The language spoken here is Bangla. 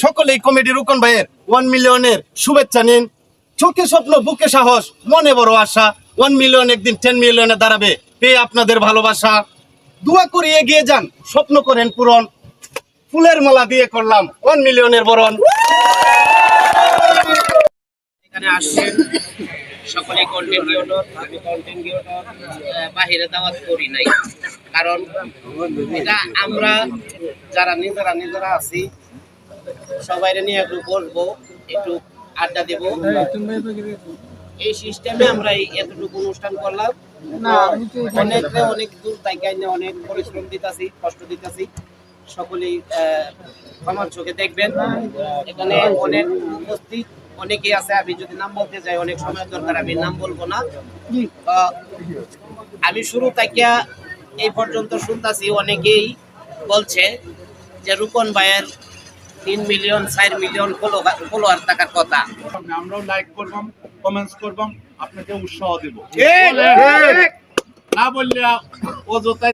সকলেই কমেডি রুকন ভাইয়ের 1 মিলিয়নের শুভেচ্ছা নিন। চোখে স্বপ্ন, বুকে সাহস, মনে বড় আশা। 1 মিলিয়ন একদিন 10 মিলিয়নে দাঁড়াবে, পেয়ে আপনাদের ভালোবাসা। দোয়া করে এগিয়ে যান, স্বপ্ন করেন পূরণ। ফুলের মালা দিয়ে করলাম 1 মিলিয়নের বরণ। এখানে আসছেন সকলে কন্টেন্ট ক্রিয়েটর, আমি কন্টেন্ট ক্রিয়েটর, বাহিরে দাওয়াত করি নাই, কারণ এটা আমরা যারা নিজেরা আছি সবাই নিয়ে একটু বসবো, একটু আড্ডা দেবো, এই সিস্টেমে আমরা এতটুকু অনুষ্ঠান করলাম। অনেক দূর জায়গায় অনেক পরিশ্রম দিতেছি, কষ্ট দিতেছি, সকলেই আমার চোখে দেখবেন। এখানে অনেক উপস্থিত অনেকেই আছে, আমি যদি নাম বলতে যাই অনেক সময় দরকার, আমি নাম বলবো না। আমি শুরু থেকে এই পর্যন্ত শুনতেছি, অনেকেই বলছে যে রুকন ভাইয়ের 3 মিলিয়ন 4 মিলিয়ন ফলোয়ার থাকার কথা। আমরাও লাইক করবাম, কমেন্টস করবাম, আপনাকে উৎসাহ দেব। না বললে অযথায়